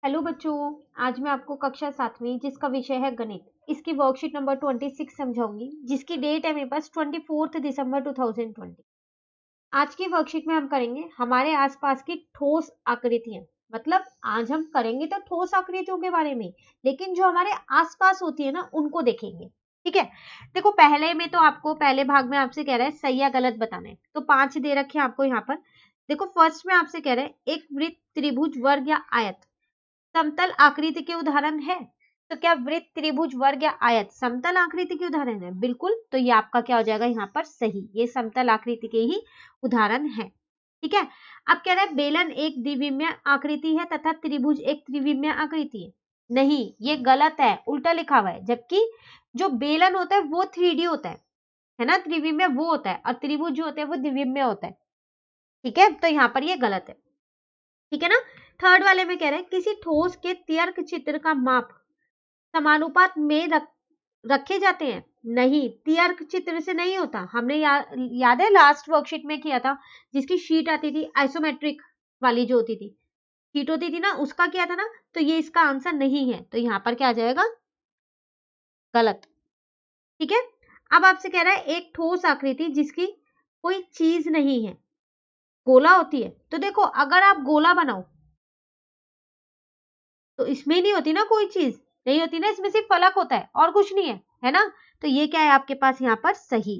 Hello बच्चों, आज मैं आपको कक्षा 7वीं जिसका विषय है गणित, इसकी वर्कशीट नंबर 26 समझाऊंगी, जिसकी डेट है मेरे पास 24 दिसंबर 2020। आज की वर्कशीट में हम करेंगे हमारे आसपास की ठोस आकृतियां। मतलब आज हम करेंगे तो ठोस आकृतियों के बारे में, लेकिन जो हमारे आसपास होती है ना उनको देखेंगे। ठीक है, देखो पहले में तो आपको पहले भाग में आपसे कह रहा है सही या गलत बताना है, तो 5 दे रखे हैं आपको यहाँ पर। देखो फर्स्ट में आपसे कह रहे हैं एक वृत्त, त्रिभुज, वर्ग या आयत समतल आकृति के उदाहरण है। तो क्या वृत्त, त्रिभुज, वर्ग या आयत समतल आकृति के उदाहरण है? बिल्कुल, तो ये आपका क्या हो जाएगा यहाँ पर सही, ये समतल आकृति के ही उदाहरण है। ठीक है, अब कह रहा है बेलन एक द्विविमीय आकृति है तथा त्रिभुज एक त्रिविमीय आकृति है। नहीं, ये गलत है, उल्टा लिखा हुआ है। जबकि जो बेलन होता है वो 3D होता है ना, त्रिविमीय वो होता है, और त्रिभुज जो होता है वो द्विविमीय होता है। ठीक है, तो यहाँ पर ये गलत है। ठीक है ना। थर्ड वाले में कह रहे हैं किसी ठोस के त्यर्क चित्र का माप समानुपात में रखे जाते हैं। नहीं, त्यर्क चित्र से नहीं होता। हमने याद है लास्ट वर्कशीट में किया था, जिसकी शीट आती थी आइसोमेट्रिक वाली जो होती थी, शीट होती थी ना, उसका किया था ना। तो ये इसका आंसर नहीं है, तो यहाँ पर क्या आ जाएगा? गलत। ठीक है, अब आपसे कह रहा है एक ठोस आकृति जिसकी कोई चीज नहीं है, गोला होती है। तो देखो अगर आप गोला बनाओ तो इसमें नहीं होती ना कोई चीज, नहीं होती ना, इसमें सिर्फ फलक होता है और कुछ नहीं है ना। तो ये क्या है आपके पास यहाँ पर सही।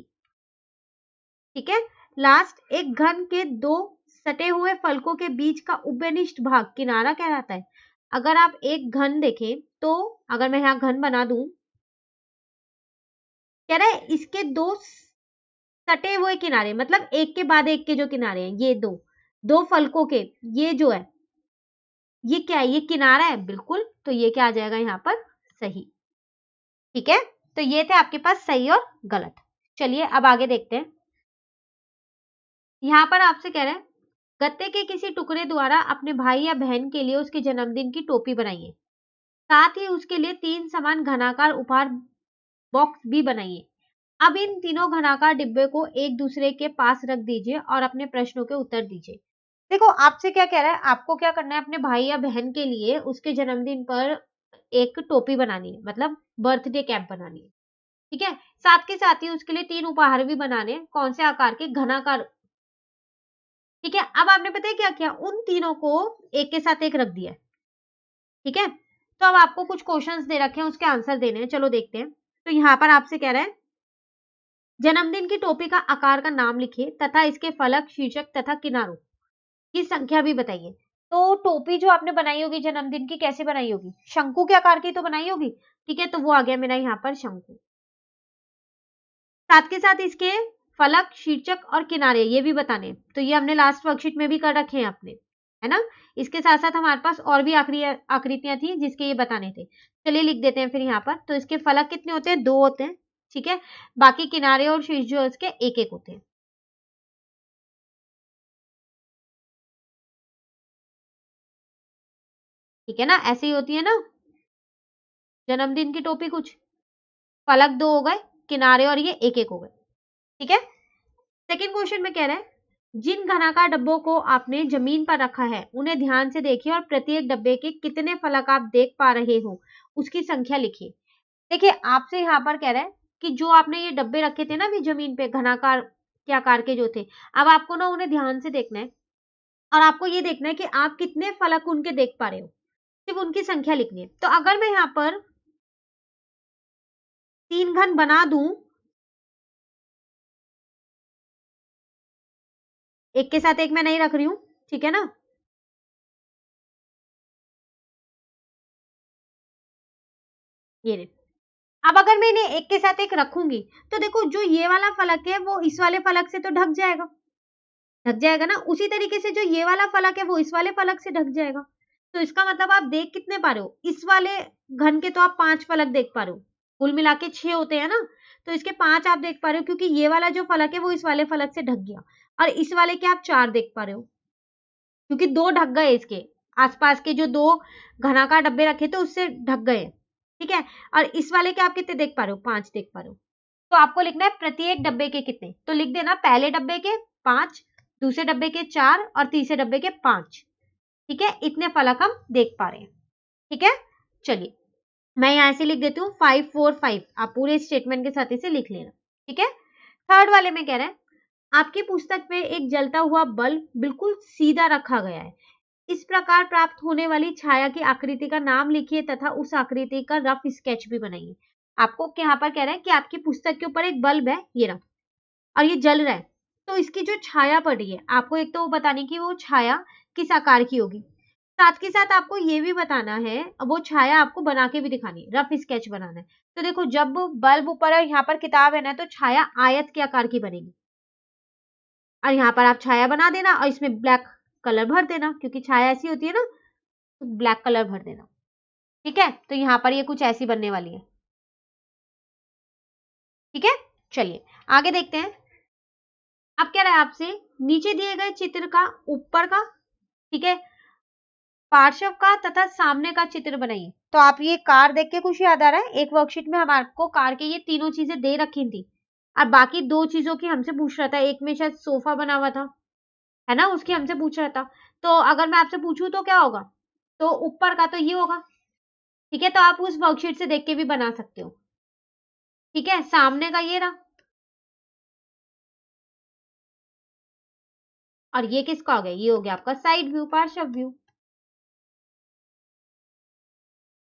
ठीक है, लास्ट एक घन के दो सटे हुए फलकों के बीच का उभयनिष्ठ भाग किनारा कहलाता है। अगर आप एक घन देखें तो अगर मैं यहाँ घन बना दूं, कह रहा है इसके दो सटे हुए किनारे, मतलब एक के बाद एक के जो किनारे हैं, ये दो दो फलकों के, ये जो है ये क्या है? ये किनारा है। बिल्कुल, तो ये क्या आ जाएगा यहाँ पर सही। ठीक है, तो ये थे आपके पास सही और गलत। चलिए अब आगे देखते हैं। यहां पर आपसे कह रहे हैं गत्ते के किसी टुकड़े द्वारा अपने भाई या बहन के लिए उसके जन्मदिन की टोपी बनाइए, साथ ही उसके लिए 3 समान घनाकार उपहार बॉक्स भी बनाइए। अब इन तीनों घनाकार डिब्बे को एक दूसरे के पास रख दीजिए और अपने प्रश्नों के उत्तर दीजिए। देखो आपसे क्या कह रहा है, आपको क्या करना है, अपने भाई या बहन के लिए उसके जन्मदिन पर एक टोपी बनानी है, मतलब बर्थडे कैप बनानी है। ठीक है, साथ के साथ ही उसके लिए 3 उपहार भी बनाने हैं। कौन से आकार के? घनाकार। ठीक है, अब आपने पता है क्या किया, उन तीनों को एक के साथ एक रख दिया। ठीक है, तो अब आपको कुछ क्वेश्चंस दे रखे हैं, उसके आंसर देने हैं। चलो देखते हैं। तो यहाँ पर आपसे कह रहा है जन्मदिन की टोपी का आकार का नाम लिखिए तथा इसके फलक, शीर्षक तथा किनारों की संख्या भी बताइए। तो टोपी जो आपने बनाई होगी जन्मदिन की, कैसे बनाई होगी? शंकु के आकार की तो बनाई होगी। ठीक है, तो वो आ गया मेरा यहाँ पर शंकु। साथ के साथ इसके फलक, शीर्षक और किनारे ये भी बताने, तो ये हमने लास्ट वर्कशीट में भी कर रखे हैं अपने, है ना। इसके साथ साथ हमारे पास और भी आकृतियां थी जिसके ये बताने थे। चलिए लिख देते हैं फिर यहाँ पर। तो इसके फलक कितने होते हैं? 2 होते हैं। ठीक है, बाकी किनारे और शीर्ष जो इसके एक एक होते हैं। ठीक है ना, ऐसे ही होती है ना जन्मदिन की टोपी। कुछ फलक 2 हो गए, किनारे और ये एक एक हो गए। ठीक है, सेकेंड क्वेश्चन में कह रहा है जिन घनाकार डब्बों को आपने जमीन पर रखा है उन्हें ध्यान से देखिए और प्रत्येक डब्बे के कितने फलक आप देख पा रहे हो उसकी संख्या लिखिए। देखिए आपसे यहाँ पर कह रहा है कि जो आपने ये डब्बे रखे थे ना अभी जमीन पे, घनाकार के आकार के जो थे, अब आपको ना उन्हें ध्यान से देखना है और आपको ये देखना है कि आप कितने फलक उनके देख पा रहे हो, सिर्फ उनकी संख्या लिखनी है। तो अगर मैं यहाँ पर 3 घन बना दूं, एक के साथ एक मैं नहीं रख रही हूं, ठीक है ना, ये रे। अब अगर मैं इन्हें एक के साथ एक रखूंगी तो देखो जो ये वाला फलक है वो इस वाले फलक से तो ढक जाएगा, ढक जाएगा ना। उसी तरीके से जो ये वाला फलक है वो इस वाले फलक से ढक जाएगा। तो इसका मतलब आप देख कितने पा रहे हो? इस वाले घन के तो आप 5 फलक देख पा रहे हो, कुल मिला के 6 होते हैं ना, तो इसके 5 आप देख पा रहे हो क्योंकि ये वाला जो फलक है वो इस वाले फलक से ढक गया, और इस वाले के आप 4 देख पा रहे हो क्योंकि 2 ढक गए, इसके आसपास के जो 2 घनाकार डब्बे रखे थे उससे ढक गए। ठीक है, और इस वाले के आप कितने देख पा रहे हो? 5 देख पा रहे हो। तो आपको लिखना है प्रत्येक डब्बे के कितने, तो लिख देना पहले डब्बे के 5, दूसरे डब्बे के 4 और तीसरे डब्बे के 5। ठीक है, इतने फलक हम देख पा रहे हैं। ठीक है, चलिए मैं यहाँ से लिख देती हूँ 545, आप पूरे स्टेटमेंट के साथ इसे लिख लेना। ठीक है, थर्ड वाले में कह रहा है आपकी पुस्तक पे एक जलता हुआ बल्ब बिल्कुल सीधा रखा गया है। इस प्रकार प्राप्त होने वाली छाया की आकृति का नाम लिखिए तथा उस आकृति का रफ स्केच भी बनाइए। आपको यहाँ पर कह रहा है कि आपकी पुस्तक के ऊपर एक बल्ब है, ये रहा, और ये जल रहा है, तो इसकी जो छाया पड़ रही है आपको एक तो वो बतानी कि वो छाया किस आकार की होगी, साथ के साथ आपको ये भी बताना है, वो छाया आपको बना के भी दिखानी है, रफ स्केच बनाना है। तो देखो जब बल्ब ऊपर है, यहाँ पर किताब है ना, तो छाया आयत के आकार की बनेगी, और यहाँ पर आप छाया बना देना और इसमें ब्लैक कलर भर देना, क्योंकि छाया ऐसी होती है ना, तो ब्लैक कलर भर देना। ठीक है, तो यहाँ पर ये कुछ ऐसी बनने वाली है। ठीक है, चलिए आगे देखते हैं। अब क्या रहा है आपसे, नीचे दिए गए चित्र का ऊपर का, ठीक है, पार्श्व का तथा सामने का चित्र बनाइए। तो आप ये कार देख के कुछ याद आ रहा है, एक वर्कशीट में हमारे को कार के ये तीनों चीजें दे रखी थी, और बाकी दो चीजों की हमसे पूछ रहा था, एक में शायद सोफा बना हुआ था, है ना, उसकी हमसे पूछ रहा था। तो अगर मैं आपसे पूछूं तो क्या होगा, तो ऊपर का तो ये होगा। ठीक है, तो आप उस वर्कशीट से देख के भी बना सकते हो। ठीक है, सामने का ये रहा, और ये किसका हो गया, ये हो गया आपका साइड व्यू, पार्श्व व्यू।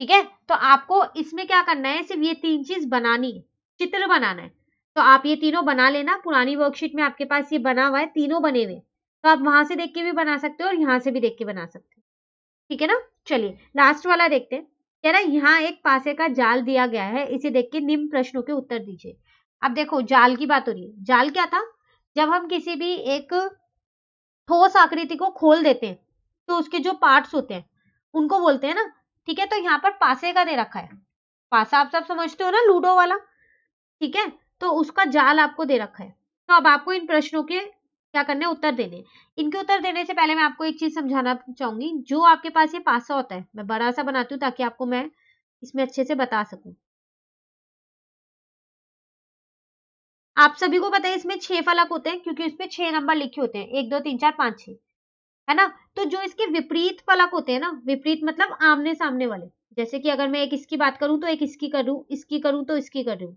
ठीक है, तो आपको इसमें क्या करना है, सिर्फ ये तीन चीज बनानी है, चित्र बनाना है। तो आप ये तीनों बना लेना, पुरानी वर्कशीट में आपके पास ये बना हुआ है, तीनों बने हुए, तो आप वहां से देख के भी बना सकते हो और यहाँ से भी देख के बना सकते हो। ठीक है ना, चलिए लास्ट वाला देखते हैं। कह रहा है यहाँ एक पासे का जाल दिया गया है, इसे देख के निम्न प्रश्नों के उत्तर दीजिए। अब देखो जाल की बात हो रही है, जाल क्या था, जब हम किसी भी एक ठोस आकृति को खोल देते हैं तो उसके जो पार्ट्स होते हैं उनको बोलते हैं ना। ठीक है, तो यहाँ पर पासे का दे रखा है, पासा आप सब समझते हो ना, लूडो वाला। ठीक है, तो उसका जाल आपको दे रखा है। तो अब आपको इन प्रश्नों के क्या करने, उत्तर देने। इनके उत्तर देने से पहले मैं आपको एक चीज समझाना चाहूंगी, जो आपके पास ये पासा होता है, मैं बड़ा सा बनाती हूँ ताकि आपको मैं इसमें अच्छे से बता सकूं। आप सभी को पता है इसमें 6 फलक होते हैं, क्योंकि इसमें 6 नंबर लिखे होते हैं, 1 2 3 4 5 6, है ना। तो जो इसके विपरीत फलक होते हैं ना, विपरीत मतलब आमने सामने वाले, जैसे कि अगर मैं एक इसकी बात करूं तो एक इसकी करूं, इसकी करूं तो इसकी करूं।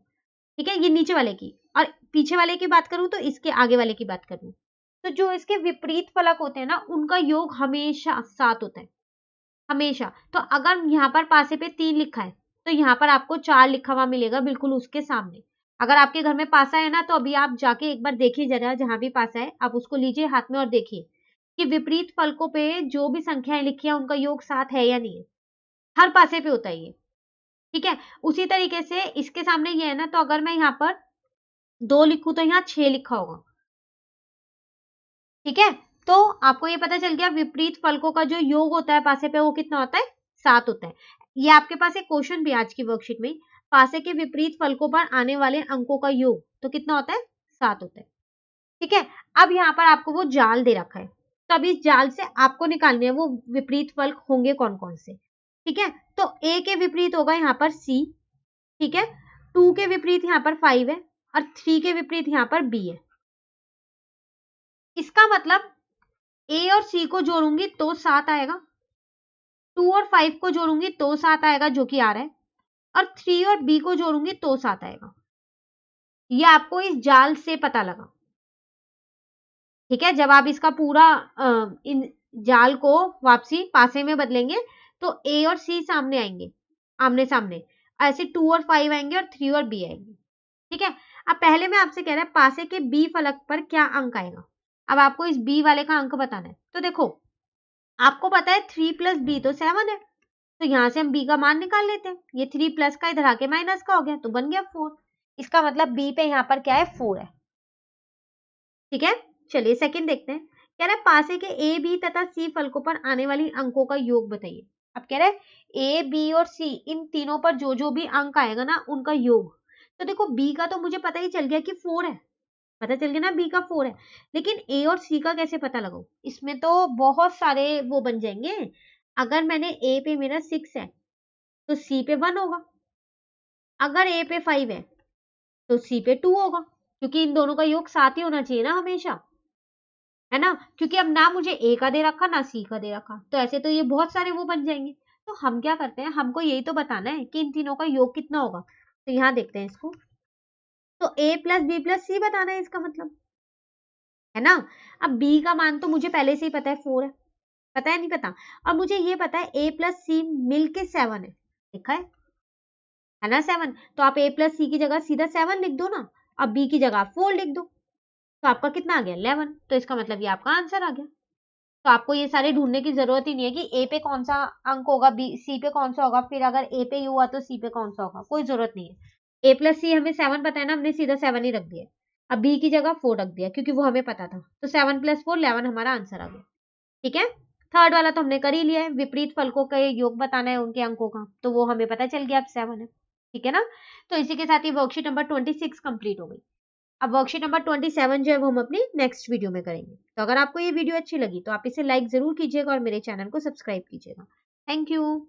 ठीक है, ये नीचे वाले की, और पीछे वाले की बात करूं तो इसके आगे वाले की बात करूं। तो जो इसके विपरीत फलक होते हैं ना, उनका योग हमेशा 7 होता है, हमेशा। तो अगर यहाँ पर पासे पे 3 लिखा है, तो यहाँ पर आपको 4 लिखा हुआ मिलेगा बिल्कुल उसके सामने। अगर आपके घर में पासा है ना, तो अभी आप जाके एक बार देखिए जरा, जहां भी पासा है आप उसको लीजिए हाथ में और देखिए कि विपरीत फलकों पे जो भी संख्याएं लिखी है उनका योग 7 है या नहीं है। हर पासे पे होता है ये। ठीक है, उसी तरीके से इसके सामने ये है ना, तो अगर मैं यहाँ पर 2 लिखूं तो यहाँ 6 लिखा होगा। ठीक है, तो आपको ये पता चल गया विपरीत फलकों का जो योग होता है पासे पे, वो कितना होता है, 7 होता है। ये आपके पास एक क्वेश्चन भी आज की वर्कशीट में, पासे के विपरीत फलकों पर आने वाले अंकों का योग तो कितना होता है, 7 होता है। ठीक है, अब यहाँ पर आपको वो जाल दे रखा है, तो अब इस जाल से आपको निकालने हैं वो विपरीत फलक होंगे कौन कौन से। ठीक है, तो ए के विपरीत होगा यहाँ पर सी, ठीक है, 2 के विपरीत यहाँ पर 5 है, और 3 के विपरीत यहाँ पर बी है। इसका मतलब ए और सी को जोड़ूंगी तो 7 आएगा, 2 और 5 को जोड़ूंगी तो 7 आएगा, जो कि आ रहा है, और 3 और बी को जोड़ूंगी तो 7 आएगा। ये आपको इस जाल से पता लगा। ठीक है, जब आप इसका पूरा इन जाल को वापसी पासे में बदलेंगे तो ए और सी सामने आएंगे, आमने सामने, ऐसे 2 और 5 आएंगे और 3 और बी आएंगे। ठीक है, अब पहले मैं आपसे कह रहा है पासे के बी फलक पर क्या अंक आएगा। अब आपको इस बी वाले का अंक बताना है। तो देखो आपको पता है 3 प्लस बी तो 7 है, तो यहाँ से हम बी का मान निकाल लेते हैं। ये 3 प्लस का इधर आके माइनस का हो गया, तो बन गया 4। इसका मतलब बी पे यहाँ पर क्या है, 4 है। ठीक है, चलिए सेकंड देखते हैं। कह रहा है पासे के ए बी तथा सी फलकों पर आने वाली अंकों का योग बताइए। अब कह रहा है ए बी और सी इन तीनों पर जो जो भी अंक आएगा ना, उनका योग। तो देखो बी का तो मुझे पता ही चल गया कि 4 है, पता चल गया ना बी का 4 है, लेकिन ए और सी का कैसे पता लगाऊं, इसमें तो बहुत सारे वो बन जाएंगे। अगर मैंने ए पे मेरा 6 है तो सी पे 1 होगा, अगर ए पे 5 है तो सी पे 2 होगा, क्योंकि इन दोनों का योग 7 ही होना चाहिए ना हमेशा, है ना। क्योंकि अब ना मुझे ए का दे रखा ना सी का दे रखा, तो ऐसे तो ये बहुत सारे वो बन जाएंगे। तो हम क्या करते हैं, हमको यही तो बताना है कि इन तीनों का योग कितना होगा। तो यहाँ देखते हैं इसको, तो a प्लस बी प्लस सी बताना है इसका मतलब, है ना। अब b का मान तो मुझे पहले से ही पता है 4 है, पता है नहीं पता। अब मुझे ये पता है a प्लस सी मिलके 7 है, देखा है ना 7। तो आप a प्लस सी की जगह सीधा 7 लिख दो ना, अब b की जगह आप 4 लिख दो, तो आपका कितना आ गया 11। तो इसका मतलब ये आपका आंसर आ गया। तो आपको ये सारे ढूंढने की जरूरत ही नहीं है कि ए पे कौन सा अंक होगा, बी सी पे कौन सा होगा, फिर अगर ए पे यू हुआ तो सी पे कौन सा होगा, कोई जरूरत नहीं है। ए प्लस सी हमें 7 पता है ना, हमने सीधा 7 ही रख दिया। अब बी की जगह 4 रख दिया क्योंकि वो हमें पता था, तो 7 प्लस 4 11 हमारा आंसर आ गया। ठीक है, थर्ड वाला तो हमने कर ही लिया है, विपरीत फलकों का योग बताना है उनके अंकों का, तो वो हमें पता चल गया अब 7 है। ठीक है ना। तो इसी के साथ ही वर्कशीट नंबर 26 कंप्लीट हो गई। अब वर्कशीट नंबर 27 जो है वो हम अपनी नेक्स्ट वीडियो में करेंगे। तो अगर आपको ये वीडियो अच्छी लगी तो आप इसे लाइक जरूर कीजिएगा और मेरे चैनल को सब्सक्राइब कीजिएगा। Thank you.